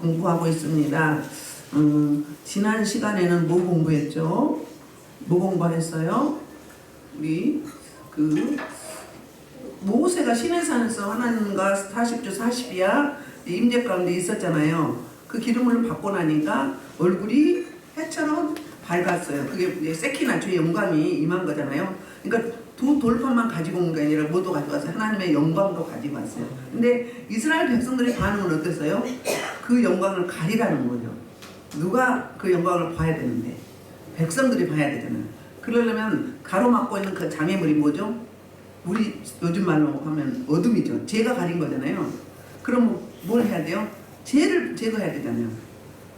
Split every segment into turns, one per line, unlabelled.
공부하고 있습니다. 지난 시간에는 뭐 공부했죠? 뭐 공부했어요? 우리 모세가 시내산에서 하나님과 40주 40이야 임재 가운데 있었잖아요. 그 기름을 받고 나니까 얼굴이 해처럼 밝았어요. 그게 이제 세키나 주의 영광이 임한 거잖아요. 그러니까 두 돌판만 가지고 온 게 아니라 뭐도 가져왔어요. 하나님의 영광도 가지고 왔어요. 근데 이스라엘 백성들의 반응은 어땠어요? 그 영광을 가리라는 거죠. 누가 그 영광을 봐야 되는데 백성들이 봐야 되잖아요. 그러려면 가로막고 있는 그 장애물이 뭐죠? 우리 요즘 말로 하면 어둠이죠. 죄가 가린 거잖아요. 그럼 뭘 해야 돼요? 죄를 제거해야 되잖아요.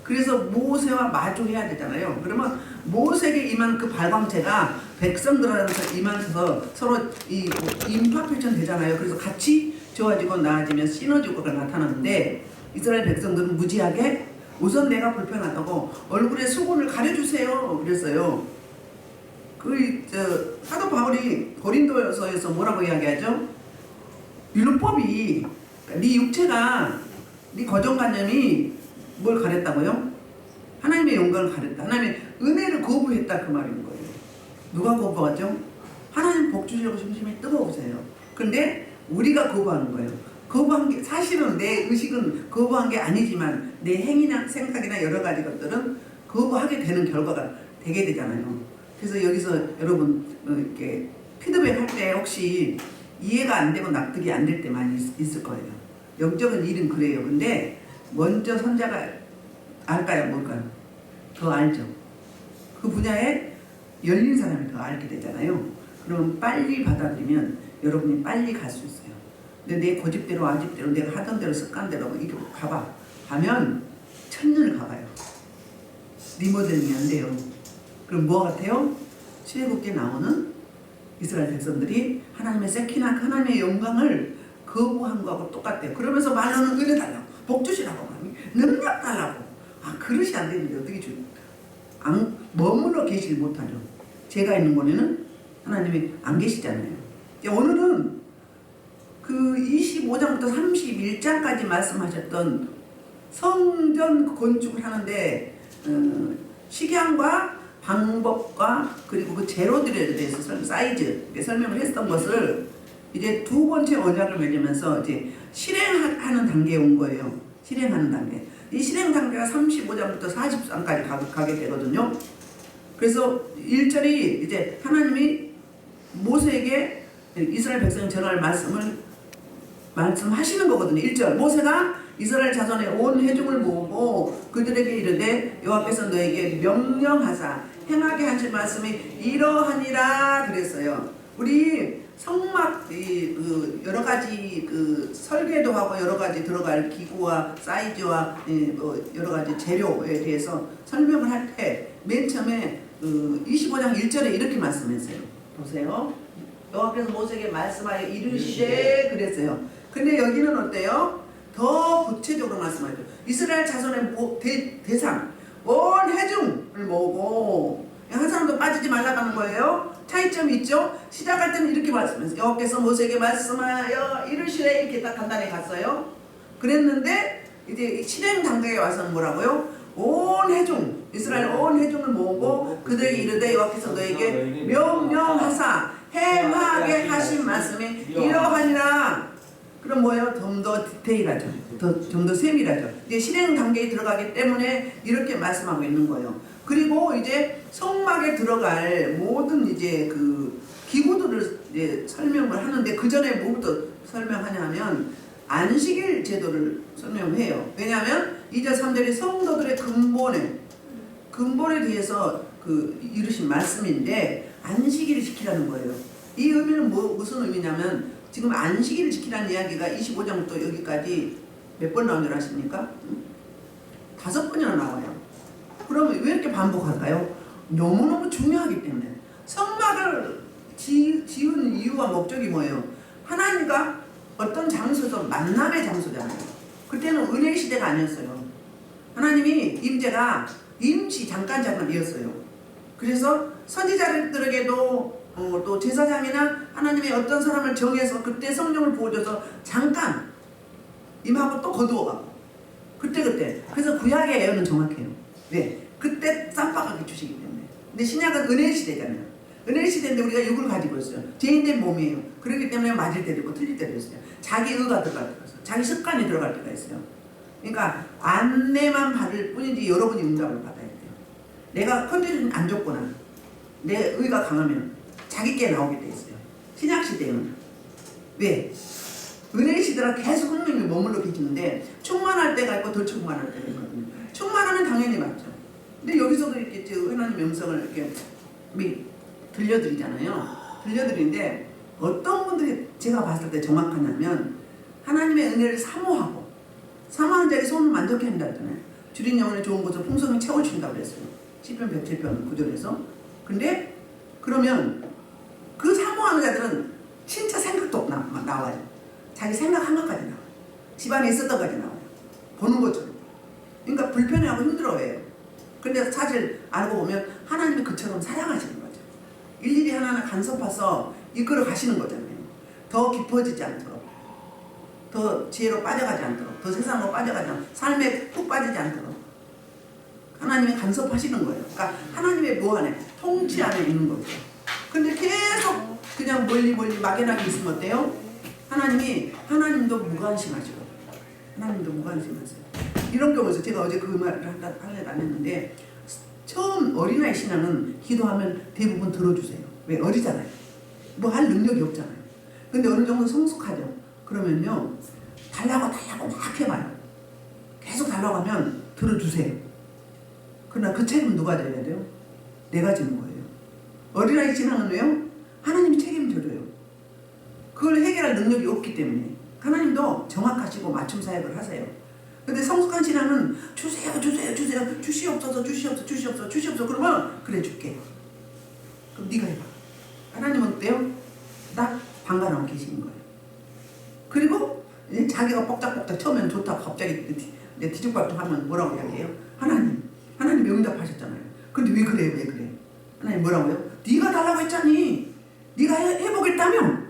그래서 모세와 마주해야 되잖아요. 그러면 모세에게 임한 그 발광체가 백성들한테 임하면서 서로 이 임파페이션 되잖아요. 그래서 같이 좋아지고 나아지면 시너지가 나타나는데 이스라엘 백성들은 무지하게 우선 내가 불편하다고 얼굴에 수건을 가려주세요 그랬어요. 사도 바울이 고린도서에서 뭐라고 이야기하죠? 율법이 네 육체가 네 고정관념이 뭘 가렸다고요? 하나님의 영광을 가렸다. 하나님의 은혜를 거부했다 그 말인 거예요. 누가 거부하죠? 하나님 복 주시려고 심심히 뜨거우세요. 근데 우리가 거부하는 거예요. 거부한 게 사실은 내 의식은 거부한 게 아니지만 내 행위나 생각이나 여러 가지 것들은 거부하게 되는 결과가 되게 되잖아요. 그래서 여기서 여러분 이렇게 피드백 할 때 혹시 이해가 안 되고 납득이 안 될 때 많이 있을 거예요. 영적인 일은 그래요. 근데 먼저 선자가 알까요? 뭘까요? 더 알죠. 그 분야에 열린 사람이 더 알게 되잖아요. 그럼 빨리 받아들이면 여러분이 빨리 갈 수 있어요. 근데 내 고집대로 아집대로 내가 하던 대로 습관대로 이렇게 가봐 하면 천년을 가봐요. 리모델링이 안 돼요. 그럼 뭐 같아요? 출애굽기에 나오는 이스라엘 백성들이 하나님의 세키나 하나님의 영광을 거부한 거하고 똑같대요. 그러면서 말로는 은혜 달라고 복 주시라고 능력 달라고. 그릇이 안 되는데 어떻게 머물러 계시지 못하죠. 제가 있는 곳에는 하나님이 안 계시잖아요. 오늘은 그 25장부터 31장까지 말씀하셨던 성전 건축을 하는데 식양과 방법과 그리고 그 재료들에 대해서 사이즈 설명을 했던 것을 이제 두 번째 언약을 맺으면서 이제 실행하는 단계에 온 거예요. 실행하는 단계. 이 실행 단계가 35장부터 40장까지 가게 되거든요. 그래서 1절이 이제 하나님이 모세에게 이스라엘 백성이 전할 말씀하시는 거거든요. 1절 모세가 이스라엘 자손의 온 회중을 모으고 그들에게 이르되 여호와께서 너에게 명령하사 행하게 하실 말씀이 이러하니라 그랬어요. 우리 성막 여러 가지 설계도 하고 여러 가지 들어갈 기구와 사이즈와 여러 가지 재료에 대해서 설명을 할 때 맨 처음에 25장 1절에 이렇게 말씀했어요. 보세요. 여호와께서 모세에게 말씀하여 이르시되 그랬어요. 근데 여기는 어때요? 더 구체적으로 말씀하죠. 이스라엘 자손의 대상 온 회중을 모으고 한 사람도 빠지지 말라고 하는 거예요. 차이점이 있죠. 시작할 때는 이렇게 말씀했어요. 여호와께서 모세에게 말씀하여 이르시되 이렇게 딱 간단히 갔어요. 그랬는데 이제 실행 단계에 와서는 뭐라고요? 온 회중 이스라엘 온 회중을 모으고 그들에게 이르되 여호와께서 너에게 명령하사 행하게 하신 말씀이 이러하니라. 그럼 뭐예요? 좀 더 디테일하죠. 좀 더 세밀하죠. 이제 실행 단계에 들어가기 때문에 이렇게 말씀하고 있는 거예요. 그리고 이제 성막에 들어갈 모든 이제 그 기구들을 이제 설명을 하는데 그 전에 뭐부터 설명하냐면 안식일 제도를 설명해요. 왜냐하면 2절 3절이 성도들의 근본에 대해서 이루신 말씀인데 안식일을 지키라는 거예요. 이 의미는 무슨 의미냐면 지금 안식일을 지키라는 이야기가 25장부터 여기까지 몇 번 나온 줄 아십니까? 5번이나 나와요. 그러면 왜 이렇게 반복할까요? 너무너무 중요하기 때문에. 성막을 지은 이유와 목적이 뭐예요? 하나님과 어떤 장소에서 만남의 장소잖아요. 그때는 은혜 시대가 아니었어요. 하나님이 임재가 임시 잠깐이었어요. 그래서 선지자들에게도 또 제사장이나 하나님의 어떤 사람을 정해서 그때 성령을 부어줘서 잠깐 임하고 또 거두어가고 그때. 그래서 구약의 예언은 정확해요. 네. 그때 쌈박하게 주시기 때문에. 근데 신약은 은혜의 시대잖아요. 은혜의 시대인데 우리가 육을 가지고 있어요. 죄인된 몸이에요. 그렇기 때문에 맞을 때도 있고 틀릴 때도 있어요. 자기 의가 들어갈 때가 있어요. 자기 습관이 들어갈 때가 있어요. 그러니까 안내만 받을 뿐이지 여러분이 응답을 받아야 돼요. 내가 컨디션이 안 좋거나 내 의가 강하면 자기께 나오게 돼 있어요. 신약 시대는 왜? 은혜의 시대라 계속 하나님이 머물러 계시는데 충만할 때가 있고 덜 충만할 때가 있거든요. 충만하면 당연히 맞죠. 근데 여기서도 이렇게 하나님의 음성을 이렇게 들려드리잖아요. 들려드리는데 어떤 분들이 제가 봤을 때 정확하냐면 하나님의 은혜를 사모하고 사모하는 자에게 손을 만족해 한다 했잖아요. 주린 영혼의 좋은 곳을 풍성히 채워준다고 그랬어요. 시편 107편 9절에서. 근데 그러면 그 사모하는 자들은 진짜 생각도 나와요. 자기 생각한 것까지 나와요. 집안에 있었던 것까지 나와요. 보는 것처럼. 그러니까 불편해하고 힘들어해요. 근데 사실 알고 보면 하나님이 그처럼 사랑하시는 거죠. 일일이 하나하나 간섭해서 이끌어 가시는 거잖아요. 더 깊어지지 않도록, 더 지혜로 빠져가지 않도록, 더 세상으로 빠져가지 않도록, 삶에 푹 빠지지 않도록 하나님이 간섭하시는 거예요. 그러니까 하나님의 뭐 안에? 통치 안에 있는 거죠. 근데 계속 그냥 멀리 막연하게 있으면 어때요? 하나님도 무관심하시고, 하나님도 무관심하세요. 이런 경우에서 제가 어제 그 말을 하려고 안 했는데, 처음 어린아이 신앙은 기도하면 대부분 들어주세요. 왜? 어리잖아요. 뭐 할 능력이 없잖아요. 근데 어느 정도 성숙하죠. 그러면요, 달라고 막 해봐요. 계속 달라고 하면 들어주세요. 그러나 그 책임은 누가 져야 돼요? 내가 지는 거예요. 어린아이 신앙은 왜요? 하나님이 책임져줘요. 그걸 해결할 능력이 없기 때문에. 하나님도 정확하시고 맞춤 사역을 하세요. 근데 성숙한 신앙은 주세요. 주시옵소서. 그러면 그래 줄게. 그럼 네가 해봐. 하나님은 어때요? 딱 방관하고 계시는 거예요. 그리고 이제 자기가 뻑짝뻑짝 처음엔 좋다고 갑자기 뒤죽박죽 하면 뭐라고 이야기해요? 하나님이 응답하셨잖아요. 근데 왜 그래? 하나님 뭐라고요? 네가 달라고 했잖니. 네가 해보겠다며.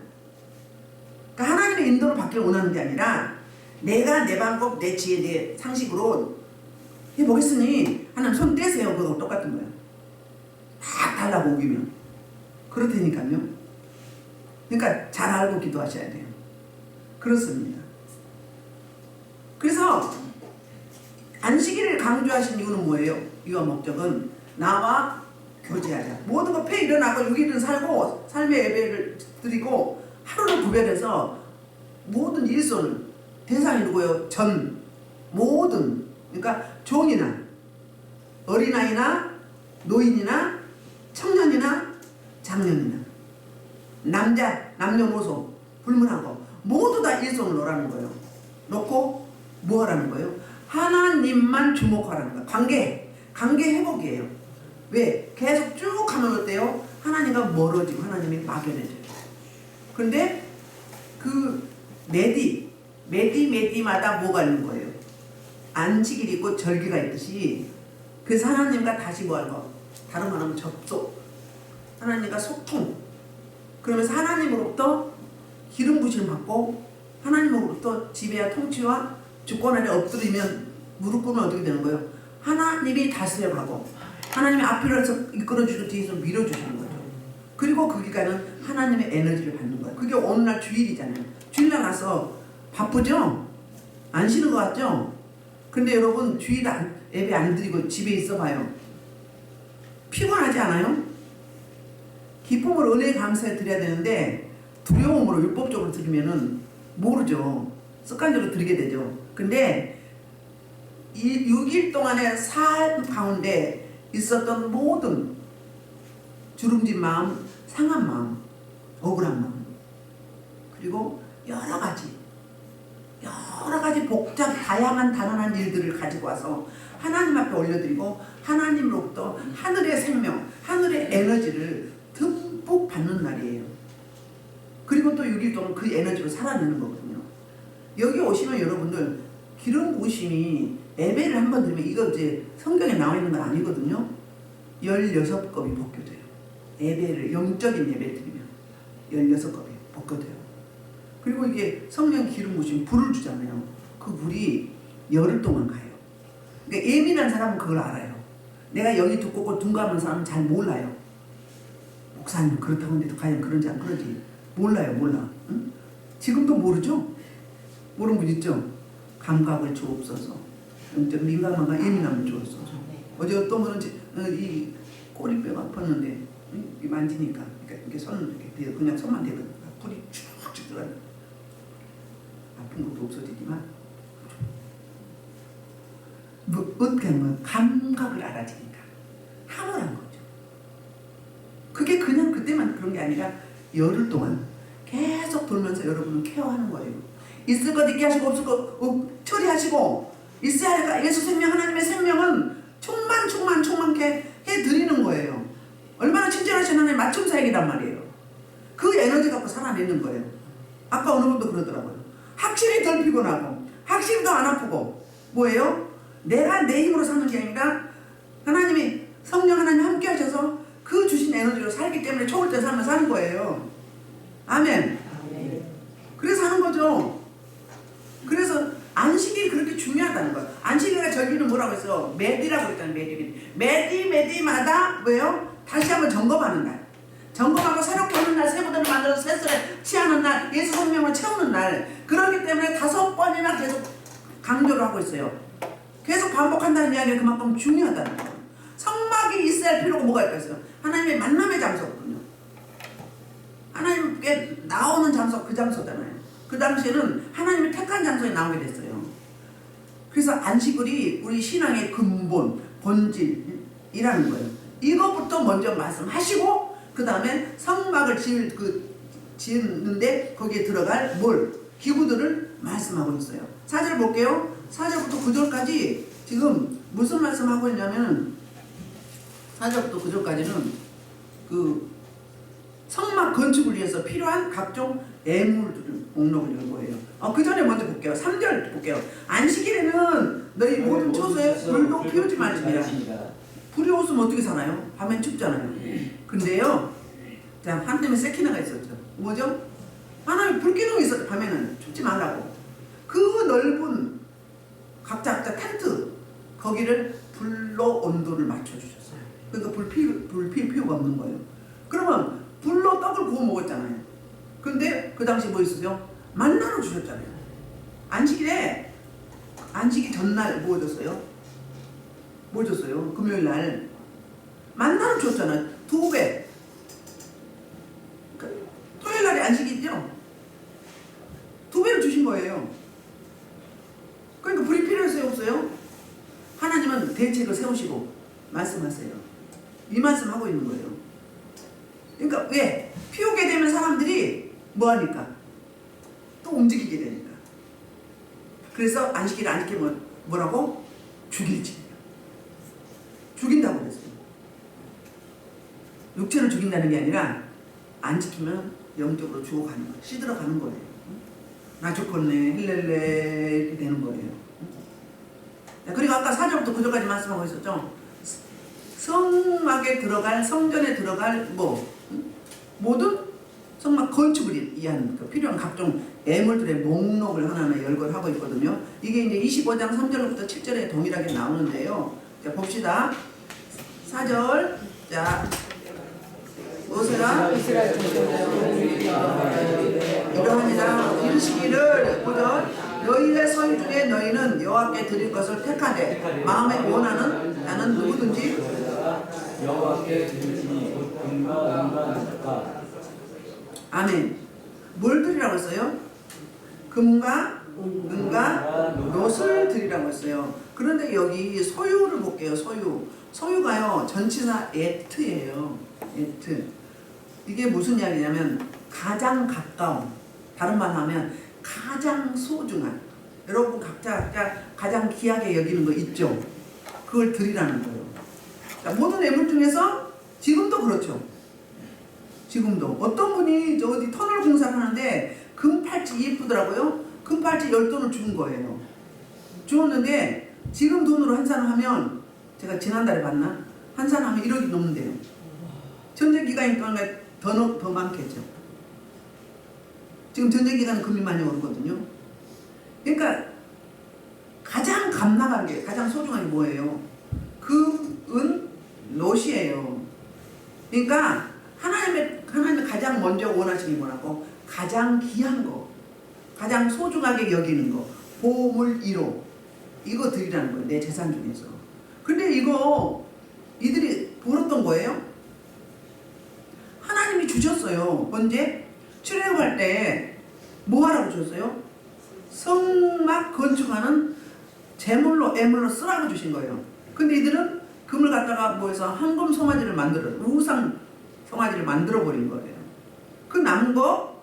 그러니까 하나님의 인도로 받기를 원하는 게 아니라 내가 내 방법, 내 지혜, 내 상식으로 해보겠으니 하나님 손 떼세요. 그거 똑같은 거예요. 막 달라고 오기면. 그렇다니까요. 그러니까 잘 알고 기도하셔야 돼요. 그렇습니다. 그래서 안식일을 강조하신 이유는 뭐예요? 이유와 목적은 나와 교제하자. 모든 거 폐 일어나고 6일은 살고 삶의 예배를 드리고 하루를 구별해서 모든 일손을 대상이 누구예요? 모든, 그러니까 종이나 어린아이나 노인이나 청년이나 장년이나 남녀노소 불문하고 모두 다 일손을 놓으라는 거예요. 놓고 뭐 하라는 거예요? 하나님만 주목하라는 거예요. 관계 회복이에요. 왜? 계속 쭉 하면 어때요? 하나님과 멀어지고 하나님이 막연해져요. 그런데 그 매디마다 뭐가 있는 거예요? 안식일이 있고 절기가 있듯이 그래서 하나님과 다시 뭐 하는 거? 다른 말하면 접속. 하나님과 소통. 그러면서 하나님으로부터 기름 부심을 받고 하나님으로부터 지배와 통치와 주권 아래 엎드리면 무릎 꿇으면 어떻게 되는 거예요? 하나님이 다스려 가고 하나님이 앞으로 해서 이끌어주시고 뒤에서 밀어주시는 거죠. 그리고 그 기간은 하나님의 에너지를 받는 거예요. 그게 오늘날 주일이잖아요. 주일날 가서 바쁘죠? 안 쉬는 것 같죠? 근데 여러분 주일 예배 안 드리고 집에 있어 봐요. 피곤하지 않아요? 기쁨으로 은혜 감사해 드려야 되는데 두려움으로 율법적으로 드리면은 모르죠. 습관적으로 드리게 되죠. 근데 이 6일 동안의 삶 가운데 있었던 모든 주름진 마음, 상한 마음, 억울한 마음, 그리고 여러 가지 복잡 다양한 단언한 일들을 가지고 와서 하나님 앞에 올려드리고 하나님으로부터 하늘의 생명, 하늘의 에너지를 듬뿍 받는 날이에요. 그리고 또 6일 동안 그 에너지로 살아내는 거거든요. 여기 오시면 여러분들 기름 부으심이 예배를 한번 드리면 이거 이제 성경에 나와 있는 건 아니거든요. 16겁이 벗겨져요. 예배를 영적인 예배를 드리면 16겁이 벗겨져요. 그리고 이게 성령 기름 부으심 불을 주잖아요. 그 불이 열흘 동안 가요. 그러니까 예민한 사람은 그걸 알아요. 내가 여기 두껍고 둔감한 사람은 잘 몰라요. 목사님 그렇다고 해도 과연 그런지 안 그런지 몰라요. 몰라. 응? 지금도 모르죠? 모르는 분 있죠? 감각을 주옵소서. 좀 민감한가 예민함을 주옵소서. 어제 어떤 분은 이 꼬리뼈가 아팠는데 이 만지니까 이렇게 손을 이렇게 대요. 그냥 손만 대거든. 불이 쭉쭉 들어가요. 아픈 것도 없어지지만 뭐 어떻게 하면 감각을 알아지니까 함몰한 거죠. 그게 그냥 그때만 그런 게 아니라 열흘 동안 계속 돌면서 여러분은 케어하는 거예요. 있을 것 있게 하시고 없을 것 처리하시고 있어야 할까. 예수 생명 하나님의 생명은 충만케 해드리는 거예요. 얼마나 친절하신 하나님 맞춤사역이란 말이에요. 그 에너지 갖고 살아내는 거예요. 아까 어느 분도 그러더라고요. 확실히 덜 피곤하고 확실히 더 안 아프고 뭐예요? 내가 내 힘으로 사는 게 아니라 하나님이 성령 하나님 함께 하셔서 그 주신 에너지로 살기 때문에 초월자 살면 사는 거예요. 아멘. 그래서 하는 거죠. 그래서 안식이 그렇게 중요하다는 거예요. 안식일과 절기는 뭐라고 했어? 매디라고 했잖아요. 매디마다 뭐예요? 다시 한번 점검하는 날. 점검하고 새롭게 하는 날, 새 무대를 만들어서 새술에 취하는 날, 예수 성령을 채우는 날. 그렇기 때문에 5번이나 계속 강조를 하고 있어요. 계속 반복한다는 이야기가 그만큼 중요하다는 거예요. 성막이 있어야 할 필요가 뭐가 있겠어요? 하나님의 만남의 장소거든요. 하나님께 나오는 장소, 그 장소잖아요. 그 당시에는 하나님이 택한 장소에 나오게 됐어요. 그래서 안식일이 우리 신앙의 근본, 본질이라는 거예요. 이거부터 먼저 말씀하시고 그 다음에 성막을 지었는데 거기에 들어갈 기구들을 말씀하고 있어요. 4절 볼게요. 4절부터 9절까지 지금 무슨 말씀하고 있냐면 4절부터 9절까지는 그 성막 건축을 위해서 필요한 각종 예물들을 목록을 열 거예요. 그 전에 먼저 볼게요. 3절 볼게요. 안식일에는 너희 모든 처소에 불도 피우지 말지니라. 불이 없으면 어떻게 사나요? 밤엔 춥잖아요. 근데요, 자, 한때는 세키나가 있었죠. 뭐죠? 하나님 불기둥이 있었죠. 밤에는 춥지 말라고. 그 넓은 각자 텐트 거기를 불로 온도를 맞춰주셨어요. 그러니까 불 필 필요가 없는 거예요. 그러면 불로 떡을 구워 먹었잖아요. 근데 그 당시 뭐 있었어요? 만나를 주셨잖아요. 안식이 전날 뭐 줬어요? 뭐 줬어요? 금요일 날 만나를 줬잖아요. 2배. 토요일 날이 안식이죠? 2배를 주신 거예요. 그러니까 불이 필요했어요? 없어요? 하나님은 대책을 세우시고 말씀하세요. 이 말씀하고 있는 거예요. 그러니까 왜? 피우게 되면 사람들이 뭐하니까? 또 움직이게 되니까. 그래서 안식일을 안 지키면 뭐라고? 죽일지. 죽인다고 그랬어요. 육체를 죽인다는 게 아니라 안 지키면 영적으로 죽어가는 거예요. 시들어가는 거예요. 나 죽겠네, 힐렐레 이렇게 되는 거예요. 그리고 아까 4절부터 9절까지 말씀하고 있었죠. 성막에 들어갈, 성전에 들어갈 모든 성막 건축을 위한 필요한 각종 예물들의 목록을 하나하나 열거를 하고 있거든요. 이게 이제 25장 3절부터 7절에 동일하게 나오는데요. 자, 봅시다. 4절. 자, 오세라 이러하니라. 이르시기를 5절. 너희의 소유 중에 너희는 여호와께 드릴 것을 택하되 마음에 원하는 나는 누구든지
여호와께 드리니 곧 금과 은과
아멘. 뭘 드리라고 했어요? 금과 은과 롯을 드리라고 했어요. 그런데 여기 소유를 볼게요. 소유가요 전치사 에트예요. 에트. 이게 무슨 이야기냐면 가장 가까운, 다른 말로 하면 가장 소중한, 여러분 각자 가장 귀하게 여기는 거 있죠? 그걸 드리라는 거예요. 자, 모든 예물 중에서 지금도 그렇죠. 지금도 어떤 분이 어디 터널 공사를 하는데 금팔찌 예쁘더라고요. 금팔찌 10돈을 준 거예요. 주었는데 지금 돈으로 환산을 하면, 제가 지난달에 봤나? 환산하면 1억이 넘는데요. 전쟁 기간이 더 많겠죠. 지금 전쟁 기간은 금이 많이 오르거든요. 그러니까 가장 값나간 게 가장 소중한 게 뭐예요? 금, 은, 놋이에요. 그러니까 하나님이 가장 먼저 원하시는 게 뭐라고? 가장 귀한 거, 가장 소중하게 여기는 거, 보물 1호 이거 드리라는 거예요. 내 재산 중에서. 근데 이거 이들이 벌었던 거예요. 하나님이 주셨어요. 언제? 출애굽할 때 뭐 하라고 주셨어요? 성막 건축하는 제물로 애물로 쓰라고 주신 거예요. 근데 이들은 금을 갖다가 뭐해서 황금 송아지를 만들어 우상 송아지를 만들어 버린 거예요. 그 남은 거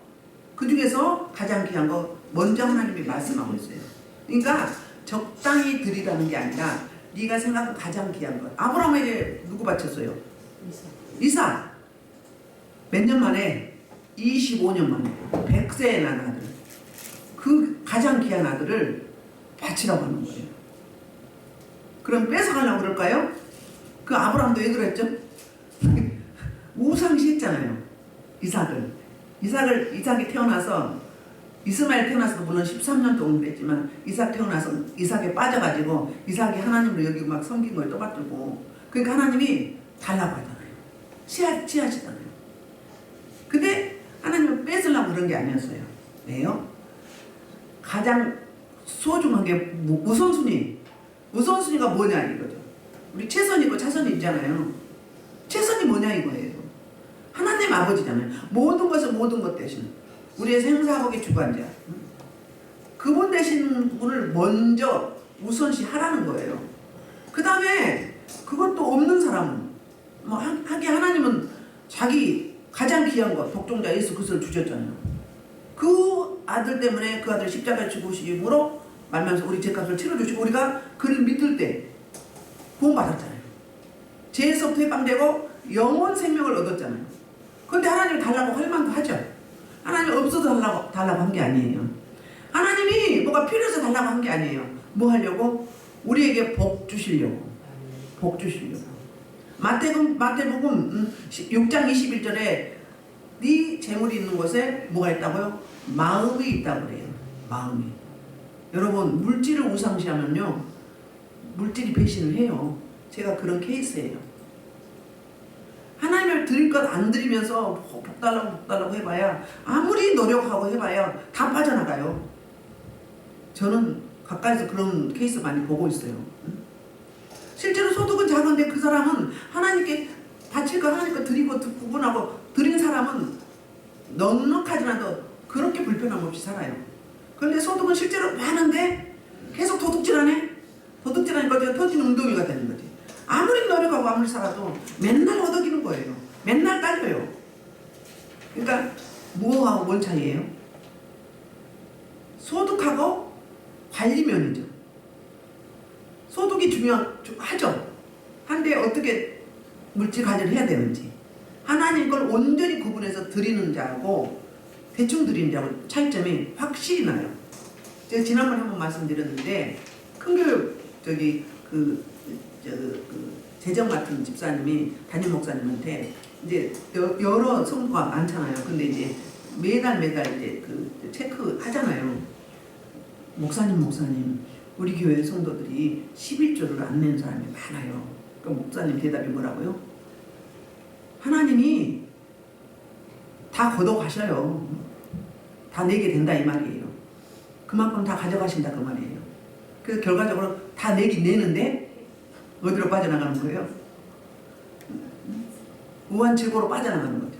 그 중에서 가장 귀한 거 먼저 하나님이 말씀하고 있어요. 그러니까 적당히 드리라는 게 아니라 네가 생각한 가장 귀한 것. 아브라함에게 누구 바쳤어요? 이삭. 몇 년 만에? 25년 만에 100세에 난 아들. 그 가장 귀한 아들을 바치라고 하는 거예요. 그럼 뺏어가려고 그럴까요? 그 아브라함도 왜 그랬죠? 우상시했잖아요. 이삭이 태어나서 이스마엘 태어나서 물론 13년 동안 그랬지만 이삭 태어나서 이삭에 빠져가지고 이삭이 하나님을 여기고 막 섬긴 걸 떠받들고 그러니까 하나님이 달라고 하잖아요. 취하시잖아요. 근데 하나님은 뺏으려고 그런 게 아니었어요. 왜요? 가장 소중한 게 우선순위가 뭐냐 이거죠. 우리 최선이 있고 차선이 있잖아요. 최선이 뭐냐 이거예요. 하나님 아버지잖아요. 모든 것을 모든 것 대신 우리의 생사복의 주관자 그분 되신 분을 먼저 우선시 하라는 거예요. 그 다음에 그것도 없는 사람은 뭐 하긴 하나님은 자기 가장 귀한 것 독종자 예수 그리스도를 주셨잖아요. 그 아들 때문에 그 아들 십자가에 죽으심으로 말면서 우리 죄값을 치러주시고 우리가 그를 믿을 때 구원받았잖아요. 죄에서부터 해방되고 영원 생명을 얻었잖아요. 그런데 하나님이 달라고 할 만도 하죠. 하나님이 없어서 달라고 한 게 아니에요. 하나님이 뭐가 필요해서 달라고 한 게 아니에요. 뭐 하려고? 우리에게 복 주시려고. 복 주시려고. 마태복음 6장 21절에 네 재물이 있는 곳에 뭐가 있다고요? 마음이 있다고 그래요. 마음이. 여러분 물질을 우상시하면요 물질이 배신을 해요. 제가 그런 케이스예요. 하나님을 드릴 것 안 드리면서 복 달라고 해봐야 아무리 노력하고 해봐야 다 빠져나가요. 저는 가까이서 그런 케이스 많이 보고 있어요. 실제로 소득은 작은데 그 사람은 하나님께 바칠 거 하나님께 드리고 구분하고 드린 사람은 넉넉하진 않아도 그렇게 불편함 없이 살아요. 그런데 소득은 실제로 많은데 계속 도둑질하네? 도둑질하니까 터진 웅덩이가 되는 거지. 아무리 노력하고 아무리 살아도 맨날 얻어기는 거예요. 맨날 딸려요. 그러니까 뭐하고 뭔 차이예요? 소득하고 관리면이죠. 소득이 중요하죠. 한데 어떻게 물질 관리를 해야 되는지. 하나님 걸 온전히 구분해서 드리는 자하고 대충 드리는 자하고 차이점이 확실히 나요. 제가 지난번에 한번 말씀드렸는데 큰교육 재정 맡은 집사님이 담임 목사님한테 이제 여러 성도가 많잖아요. 근데 이제 매달 이제 그 체크 하잖아요. 목사님 우리 교회 성도들이 11조를 안 내는 사람이 많아요. 그럼 목사님 대답이 뭐라고요? 하나님이 다 걷어가셔요. 다 내게 된다 이 말이에요. 그만큼 다 가져가신다 그 말이에요. 그래서 결과적으로 다 내는데 어디로 빠져나가는 거예요? 우한칠고로 빠져나가는 거죠.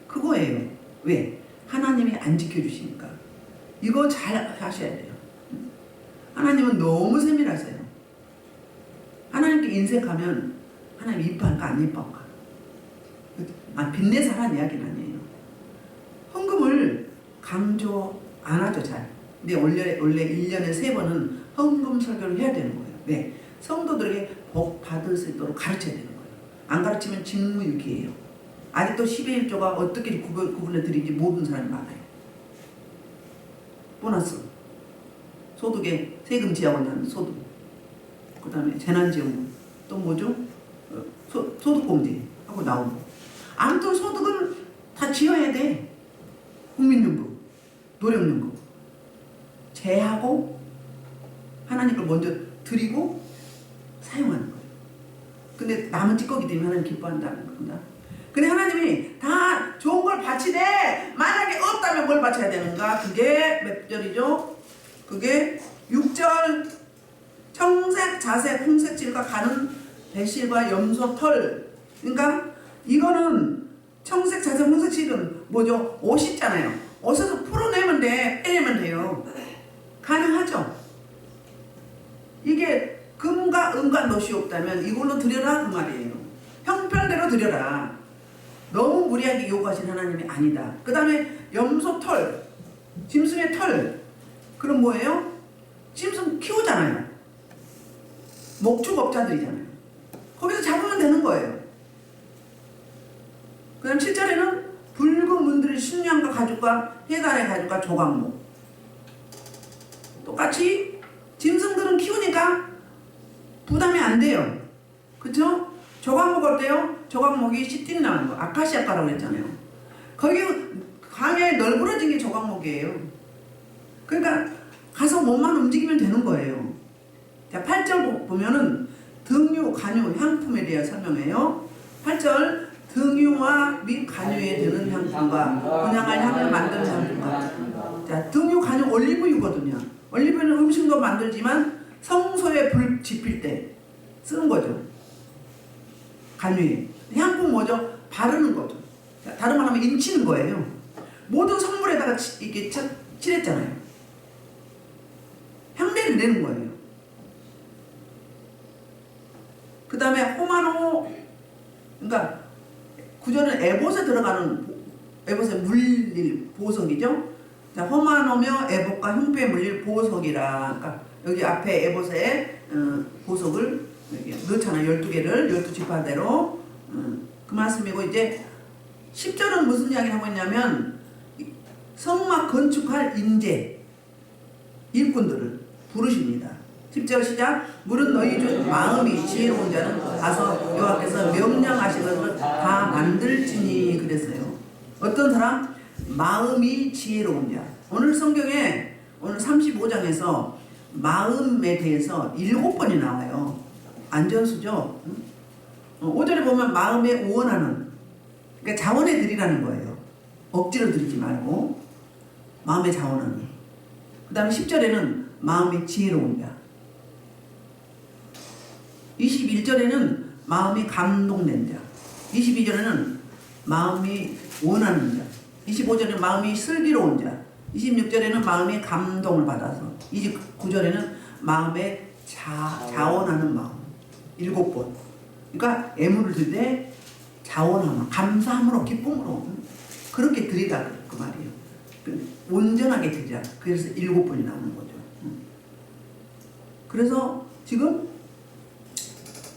그거예요. 왜? 하나님이 안 지켜주시니까. 이거 잘 하셔야 돼요. 하나님은 너무 세밀하세요. 하나님께 인색하면 하나님 이뻐할까 안 이뻐할까? 빚내서 하라는 이야기는 아니에요. 헌금을 강조 안 하죠 잘. 근데 원래 1년에 3번은 헌금 설교를 해야 되는 거예요. 왜? 성도들에게 복 받을 수 있도록 가르쳐야 되는 거예요. 안 가르치면 직무유기예요. 아직도 12일 1조가 어떻게 구분해 드리는지 모르는 사람이 많아요. 보너스, 소득에 세금 지하고 나는 소득, 그 다음에 재난지원금, 또 뭐죠? 소득공제 하고 나오고. 아무튼 소득은 다 지어야 돼. 국민연금, 노령연금 제하고 하나님 걸 먼저 드리고 사용하는 거예요. 근데 남은 찌꺼기 되면 하나님 기뻐한다는 겁니다. 근데 하나님이 다 좋은 걸 바치되 만약에 없다면 뭘 바쳐야 되는가? 그게 몇 절이죠? 그게 6절 청색, 자색, 홍색질과 가는 배실과 염소 털. 그러니까 이거는 청색, 자색, 홍색질은 뭐죠? 옷 있잖아요. 옷에서 풀어내면 돼. 빼내면 돼요. 가능하죠? 이게 금과 은과 놋이 없다면 이걸로 드려라 그 말이에요. 형편대로 드려라. 너무 무리하게 요구하신 하나님이 아니다. 그 다음에 염소 털, 짐승의 털. 그럼 뭐예요? 짐승 키우잖아요. 목축업자들이잖아요. 거기서 잡으면 되는 거예요. 그 다음 7절에는 붉은 문들의 순양과 가죽과 해달의 가죽과 조각목. 똑같이 짐승들은 키우니까 부담이 안 돼요. 그쵸? 조각목 어때요? 조각목이 시띠 나는 거. 아카시아가라고 했잖아요. 거기 광야에 널브러진 게 조각목이에요. 그러니까 가서 몸만 움직이면 되는 거예요. 자, 8절 보면은 등유, 간유, 향품에 대해 설명해요. 8절 등유와 및 간유에 드는 향품과 분향할 향을 만드는 향품과. 자, 등유, 간유, 올리브유거든요. 올리브유는 음식도 만들지만 성소에 불 지필 때 쓰는 거죠. 간유에. 향품 뭐죠? 바르는 거죠. 자, 다른 말 하면 인치는 거예요. 모든 성물에다가 이렇게 칠했잖아요. 향내를 내는 거예요. 그 다음에 호마노, 그러니까 구절은 에봇에 들어가는 에봇에 물릴 보석이죠. 자, 호마노며 에봇과 흉패에 물릴 보석이라. 그러니까 여기 앞에 에봇에 보석을 여기 넣잖아요. 12개를 12지파대로. 그 말씀이고, 이제 10절은 무슨 이야기를 하고 있냐면 성막 건축할 인재 일꾼들을 부르십니다. 10절 시작. 물은 너희 중 마음이 지혜로운 자는 가서 여호와께서 명령하신 것을 다 만들지니 그랬어요. 어떤 사람? 마음이 지혜로운 자. 오늘 성경에 오늘 35장에서 마음에 대해서 7번이 나와요. 안전수죠. 5절에 보면 마음에 우원하는, 그러니까 자원에 드리라는 거예요. 억지로 드리지 말고 마음에 자원하는. 그 다음에 10절에는 마음이 지혜로운 자. 21절에는 마음이 감동된 자. 22절에는 마음이 원하는 자. 25절에는 마음이 슬기로운 자. 26절에는 마음이 감동을 받아서. 29절에는 마음에 자원하는 마음. 7번. 그러니까 애물을 들 때 자원함으로, 감사함으로, 기쁨으로 그렇게 드리다 그 말이에요. 온전하게 드리자. 그래서 7번이 나오는 거죠. 그래서 지금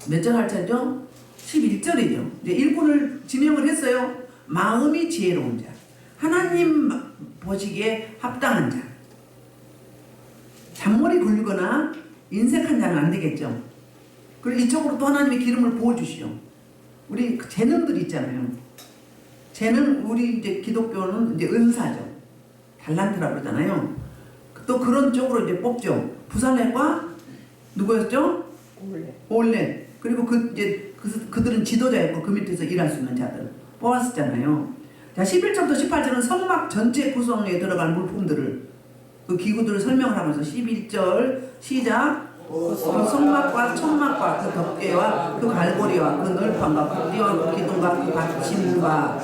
몇 절 할 차죠? 11절이죠. 이제 일꾼을 지명을 했어요. 마음이 지혜로운 자. 하나님 보시기에 합당한 자. 잔머리 굴리거나 인색한 자는 안 되겠죠. 그리고 이쪽으로 또 하나님의 기름을 부어주시오. 우리 재능들 있잖아요. 재능, 우리 이제 기독교는 이제 은사죠. 달란트라고 그러잖아요. 또 그런 쪽으로 이제 뽑죠. 부살렘과 누구였죠? 올레. 그리고 그들은 지도자였고 그 밑에서 일할 수 있는 자들 뽑았었잖아요. 자, 11절부터 18절은 성막 전체 구성에 들어갈 물품들을, 그 기구들을 설명을 하면서 11절 시작. 그 성막과 천막과 그 덮개와 그 갈고리와 그 널판과 그 띠와 그 기둥과 그 받침과.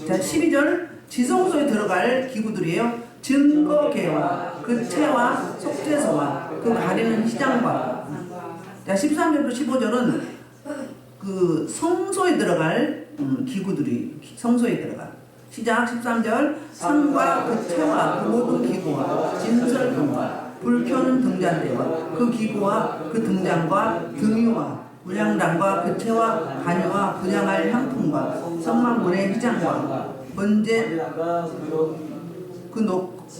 자, 12절 지성소에 들어갈 기구들이에요. 증거계와 그 채와 속죄소와 그 가리는 시장과. 자, 13절부터 15절은 그 성소에 들어갈 기구들이, 성소에 들어갈. 시작. 13절 상과 그 채와 그 모든 기구와 진설병과 불 켜는 등잔대와 그 기구와 그 등잔과 등유와 물향단과 그 채와 간유와 분향할 향품과 성막문의 휘장과 번제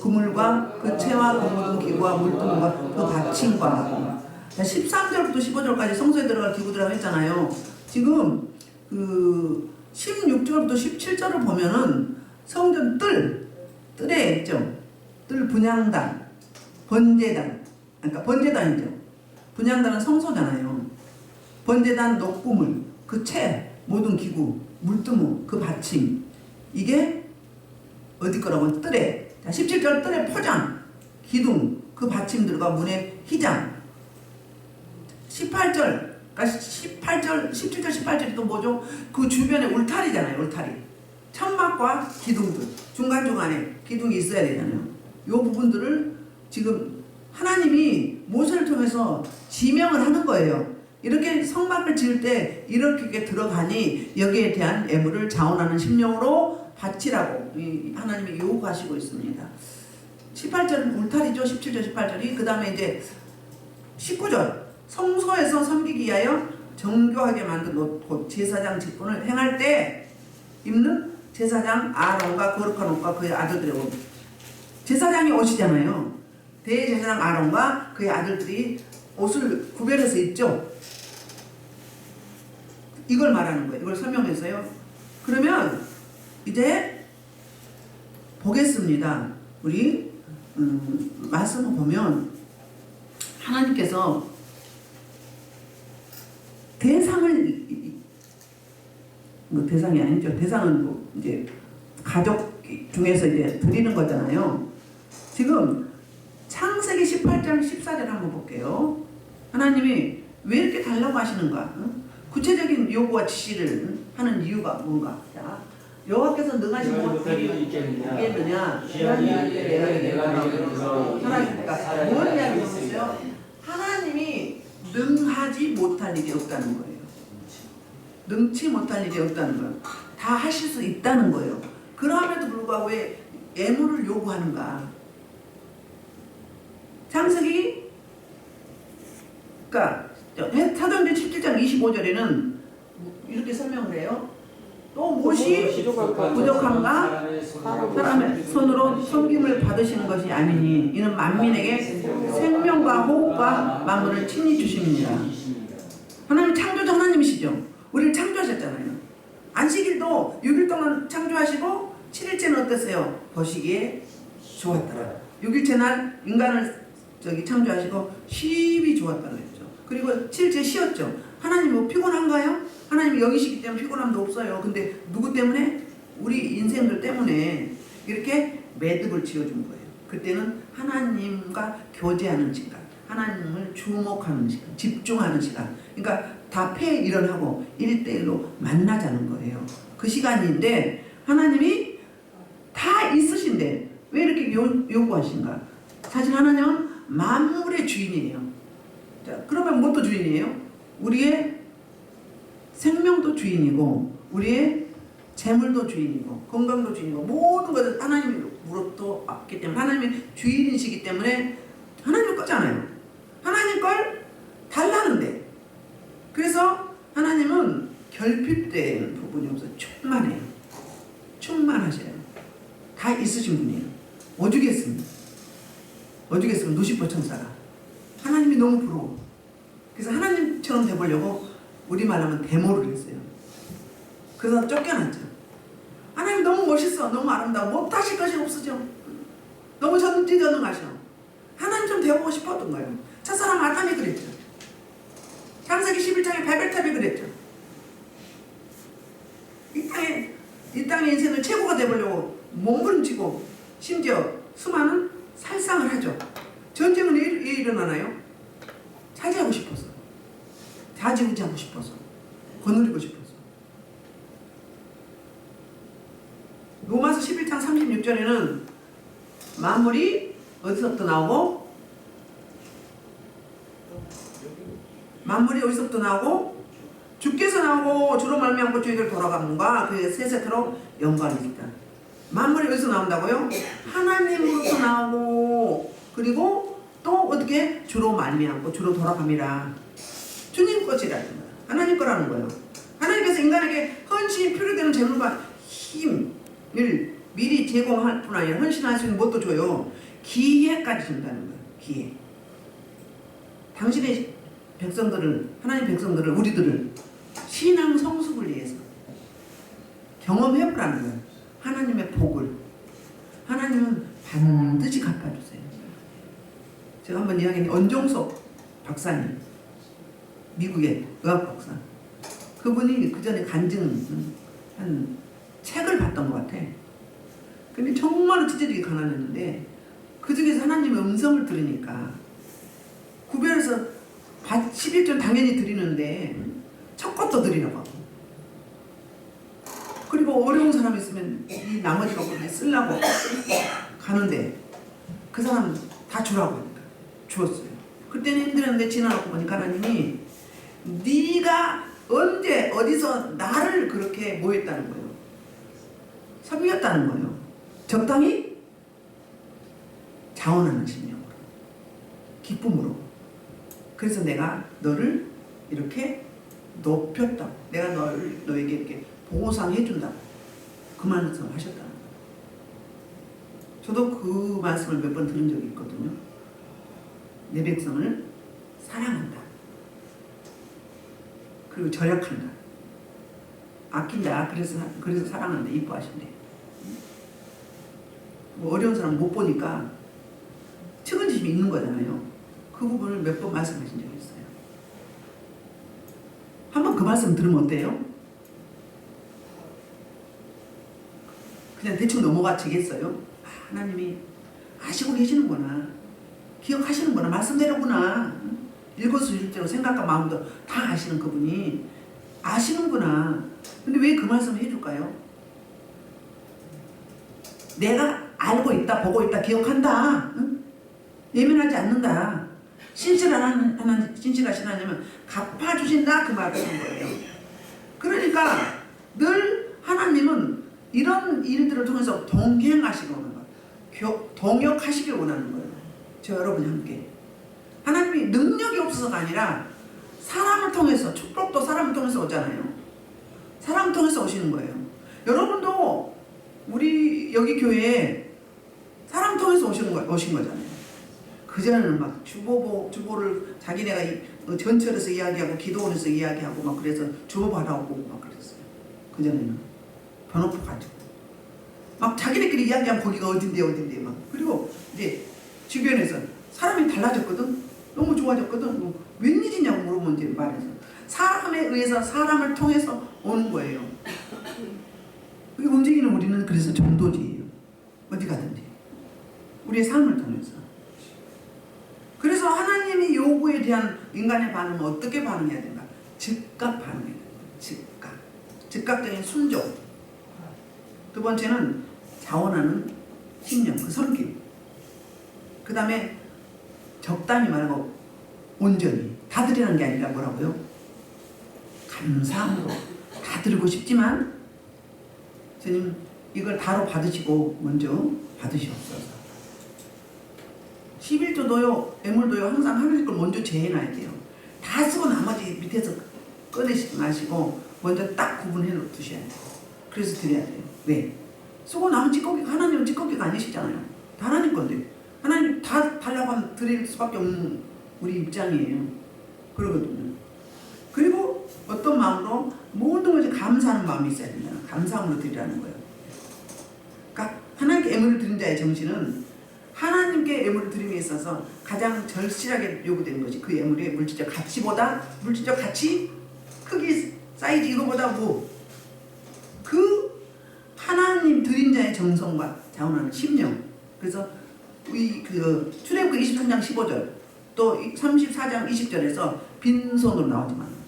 그물과 그 채와 그 모든 기구와 물통과 그 받침과. 13절부터 15절까지 성소에 들어갈 기구들이라고 했잖아요. 지금 그 16절부터 17절을 보면은 성전 뜰에 있죠. 뜰 분향단, 번제단, 그러니까 번제단이죠. 분향단은 성소잖아요. 번제단 녹구물, 그 채, 모든 기구, 물두무, 그 받침, 이게 어디 거라고? 뜰에. 자, 17절 뜰에 포장, 기둥, 그 받침들과 문의 희장. 18절, 그러니까 17절, 18절이 또 뭐죠? 그 주변에 울타리잖아요, 울타리. 천막과 기둥들, 중간중간에 기둥이 있어야 되잖아요. 이 부분들을 지금 하나님이 모세를 통해서 지명을 하는 거예요. 이렇게 성막을 지을 때 이렇게 들어가니 여기에 대한 애물을 자원하는 심령으로 바치라고 하나님이 요구하시고 있습니다. 18절은 울타리죠. 17절 18절이. 그 다음에 이제 19절 성소에서 섬기기 위하여 정교하게 만든 옷, 곧 제사장 직분을 행할 때 입는 제사장 아론과 거룩한 옷과 그의 아들들의 옷. 제사장이 옷이잖아요. 대제사장 아론과 그의 아들들이 옷을 구별해서 입죠. 이걸 말하는 거예요. 이걸 설명해서요. 그러면 이제 보겠습니다. 우리 말씀을 보면 하나님께서 대상을 뭐 대상이 아니죠. 대상은 뭐 이제 가족 중에서 이제 드리는 거잖아요. 지금 창세기 18장 14절 한번 볼게요. 하나님이 왜 이렇게 달라고 하시는가? 구체적인 요구와 지시를 하는 이유가 뭔가? 자, 여호와께서 능하시 못하게 있겠느냐? 하나님께서 뭘 이야기했어요? 하나님이 능하지 못할 일이 없다는 거예요. 능치 못할 일이 없다는 거예요. 다 하실 수 있다는 거예요. 그럼에도 불구하고 왜 애물을 요구하는가? 창세기, 그러니까 사도행전 17장 25절에는 이렇게 설명을 해요. 또 무엇이 부족한가? 사람의 손으로 섬김을 받으시는 것이 아니니 이는 만민에게 생명과 호흡과 만물을 친히 주십니다. 하나님 창조자 하나님이시죠. 우리를 창조하셨잖아요. 안식일도 6일 동안 창조하시고 7일째는 어땠어요? 보시기에 좋았더라. 6일째 날 인간을 창조하시고 10이 좋았다고 했죠. 그리고 7일째 쉬었죠. 하나님 뭐 피곤한가요? 하나님이 영이시기 때문에 피곤함도 없어요. 근데 누구 때문에? 우리 인생들 때문에 이렇게 매듭을 지어준 거예요. 그때는 하나님과 교제하는 시간, 하나님을 주목하는 시간, 집중하는 시간. 그러니까 다 일어나고 1대1로 만나자는 거예요. 그 시간인데 하나님이 다 있으신데 왜 이렇게 요구하신가? 사실 하나님은 만물의 주인이에요. 자, 그러면 무엇도 주인이에요? 우리의 생명도 주인이고 우리의 재물도 주인이고 건강도 주인이고 모든 것을 하나님으로부터 왔기 때문에 하나님이 주인이시기 때문에 하나님 거잖아요. 하나님 걸 달라는데 그래서 하나님은 결핍된 부분이 없어요. 충만해요. 충만하셔요. 다 있으신 분이에요. 오죽했습니다. 오죽했으면 루시퍼 천사가 하나님이 너무 부러워. 그래서 하나님처럼 돼보려고 우리말 하면 데모를 했어요. 그래서 쫓겨났죠. 하나님 너무 멋있어. 너무 아름다워. 못하실 것이 없으죠. 너무 전지전능하셔. 하나님 좀 되어보고 싶었던 거예요. 첫사람 아담이 그랬죠. 창세기 11장에 바벨탑이 그랬죠. 이 땅의 인생을 최고가 되보려고 몸부림치고 심지어 수많은 살상을 하죠. 전쟁은 왜 일어나나요? 차지하고 싶어서, 좌지우지하고 싶어서, 거느리고 싶어서. 로마서 11장 36절에는 만물이 어디서부터 나오고? 만물이 어디서부터 나오고? 주께서 나오고 주로 말미암고 주에게로 돌아가는가 그의 세세토록 영광이 있다. 만물이 어디서 나온다고요? 하나님으로부터 나오고 그리고 또 어떻게? 주로 말미암고 주로 돌아갑니다. 주님 것이라는 거예요. 하나님 거라는 거예요. 하나님께서 인간에게 헌신이 필요되는 재물과 힘을 미리 제공할 뿐 아니라 헌신할 수 있는 것도 줘요. 기회까지 준다는 거예요. 기회. 당신의 백성들을, 하나님 백성들을, 우리들을 신앙 성숙을 위해서 경험해보라는 거예요. 하나님의 복을. 하나님은 반드시 갚아주세요. 제가 한번 이야기했는데 언종석 박사님 미국의 의학 박사. 그분이 그 전에 간증 한 책을 봤던 것 같아. 근데 정말로 지체되게 가난했는데 그 중에서 하나님의 음성을 들으니까 구별해서 11조 당연히 드리는데 첫 것도 드리라고 하고, 그리고 어려운 사람 있으면 이 나머지 갖고 쓰려고 가는데 그 사람 다 주라고 하니까 주었어요. 그때는 힘들었는데 지나고 보니까 하나님이 네가 언제 어디서 나를 그렇게 뭐 했다는 거예요. 섬겼다는 거예요. 적당히 자원하는 심령으로, 기쁨으로. 그래서 내가 너를 이렇게 높였다. 내가 너에게 이렇게 보상 해준다. 그 말씀을 하셨다는 거예요. 저도 그 말씀을 몇 번 들은 적이 있거든요. 내 백성을 사랑한다. 그리고 절약한다. 아낀다. 그래서 사랑한다. 이뻐하신대. 뭐 어려운 사람 못 보니까 측은지심이 있는 거잖아요. 그 부분을 몇 번 말씀하신 적이 있어요. 한번 그 말씀 들으면 어때요? 그냥 대충 넘어가지겠어요? 하나님이 아시고 계시는구나. 기억하시는구나. 말씀대로구나. 일거수일투족로 생각과 마음도 다 아시는 그분이 아시는구나. 근데 왜 그 말씀을 해줄까요? 내가 알고 있다, 보고 있다, 기억한다. 응? 예민하지 않는다. 신실하신 하나님은 갚아주신다. 그 말을 하는 거예요. 그러니까 늘 하나님은 이런 일들을 통해서 동행하시기 원하는 거예요. 동역하시길 원하는 거예요. 저 여러분이 함께. 하나님이 능력이 없어서가 아니라 사람을 통해서, 축복도 사람을 통해서 오잖아요. 사람을 통해서 오시는 거예요. 여러분도 우리 여기 교회에 사람 통해서 오신 거잖아요. 그전에는 막 주보를 자기네가 전철에서 이야기하고 기도원에서 이야기하고 막 그래서 주보 받아오고 막 그랬어요. 그전에는 번호표 가지고 막 자기네끼리 이야기하면 거기가 어딘데 막. 그리고 이제 주변에서 사람이 달라졌거든. 너무 좋아졌거든. 뭐 웬일이냐고 물어보면 이제 말해서 사람에 의해서 사람을 통해서 오는 거예요. 그게 움직이는 우리는 그래서 전도지예요. 어디 가든지 우리의 삶을 통해서. 그래서 하나님이 요구에 대한 인간의 반응은 어떻게 반응해야 된가? 즉각 반응해야 된다. 즉각적인 순종. 두 번째는 자원하는 신념, 그 섬김. 그 다음에 적당히 말하고 온전히. 다 드리는 게 아니라 뭐라고요? 감사함으로. 다 드리고 싶지만 주님 이걸 다로 받으시고 먼저 받으시옵소서. 11조도요, 애물도요, 항상 하나님 걸 먼저 제해놔야 돼요. 다 쓰고 나머지 밑에서 꺼내시지 마시고 먼저 딱 구분해 두셔야 돼요. 그래서 드려야 돼요. 왜? 쓰고 나면 찌꺼기가, 하나님은 찌꺼기가 아니시잖아요. 다 하나님 건데. 하나님 다 달라고 하면 드릴 수밖에 없는 우리 입장이에요. 그러거든요. 그리고 어떤 마음으로 모든 것에 감사하는 마음이 있어야 된다. 감사함으로 드리라는 거예요. 그러니까 하나님께 애물을 드린 자의 정신은 하나님께 애물을 드림에 있어서 가장 절실하게 요구되는 것이 그 애물의 물질적 가치보다, 물질적 가치, 크기, 사이즈 이거보다 그 하나님 드린 자의 정성과 자원하는 심령. 그래서 그 출애굽기 23장 15절 또 34장 20절에서 빈손으로 나오지 말았어요.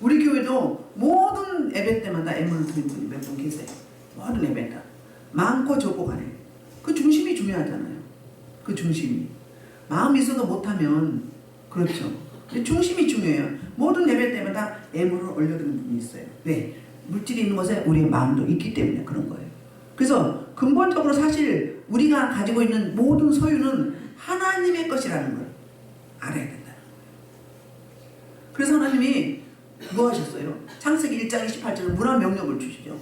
우리 교회도 모든 예배 때마다 애물을 드린 분이 몇 분 계세요. 모든 예배 다 많고 적고 간에 그 중심이 중요하잖아요. 그 중심이 마음이 있어도 못하면 그렇죠. 근데 중심이 중요해요. 모든 예배 때마다 애물을 올려드리는 분이 있어요. 왜? 물질이 있는 곳에 우리의 마음도 있기 때문에 그런 거예요. 그래서 근본적으로 사실 우리가 가지고 있는 모든 소유는 하나님의 것이라는 걸 알아야 된다. 그래서 하나님이 뭐 하셨어요? 창세기 1장 28절에 뭐라 명령을 주시죠?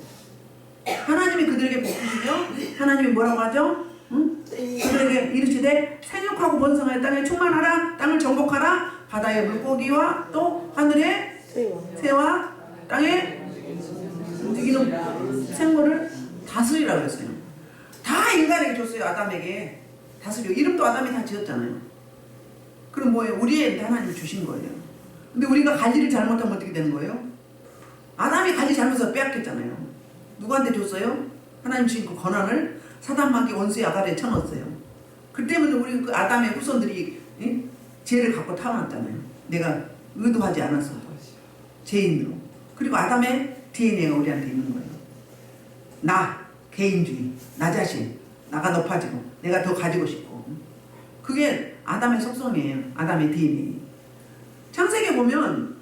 하나님이 그들에게 복 주시죠? 하나님이 뭐라고 하죠? 응? 그들에게 이르시되 생육하고 번성하여 땅에 충만하라. 땅을 정복하라. 바다의 물고기와 또 하늘의 새와 땅에 움직이는 생물을 다스리라고 했어요. 다 인간에게 줬어요. 아담에게 다스려. 이름도 아담이 다 지었잖아요. 그럼 뭐예요? 우리의 하나님이 주신 거예요. 근데 우리가 관리를 잘못하면 어떻게 되는 거예요? 아담이 관리 잘못해서 빼앗겼잖아요. 누구한테 줬어요? 하나님 주신 그 권한을 사단마귀 원수의 아가리에 쳐넣었어요. 그 때문에 우리 그 아담의 후손들이 죄를 갖고 타고났잖아요. 내가 의도하지 않았어도 죄인으로. 그리고 아담의 DNA가 우리한테 있는 거예요. 나, 개인주의, 나 자신, 나가 높아지고 내가 더 가지고 싶고. 그게 아담의 속성이에요. 아담의 DNA. 창세기에 보면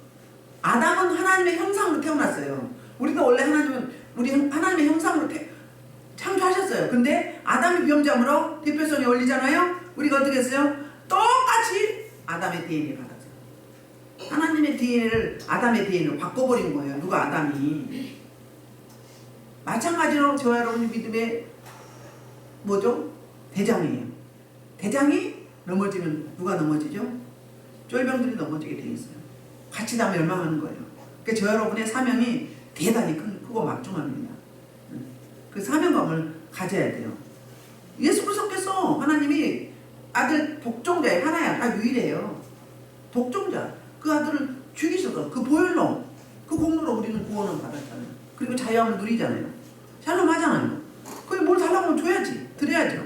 아담은 하나님의 형상으로 태어났어요. 우리도 원래 우리 하나님의 형상으로 창조하셨어요. 근데 아담이 비범죄함으로 대표성이 올리잖아요. 우리가 어떻게 했어요? 똑같이 아담의 DNA를 받았어요. 하나님의 DNA를 아담의 DNA로 바꿔버린 거예요. 누가? 아담이. 마찬가지로 저와 여러분이 믿음의 뭐죠? 대장이에요. 대장이 넘어지면 누가 넘어지죠? 쫄병들이 넘어지게 돼 있어요. 같이 다 멸망하는 거예요. 그러니까 저 여러분의 사명이 대단히 크고 막중합니다. 그 사명감을 가져야 돼요. 예수 그리스도께서 하나님이 아들 독종자에 하나야, 다 유일해요. 독종자. 그 아들을 죽이셔서 그 보혈로 그 공로로 우리는 구원을 받았잖아요. 그리고 자유함을 누리잖아요. 샬롬 하잖아요. 그게 뭘 달라고 하면 줘야지. 드려야죠.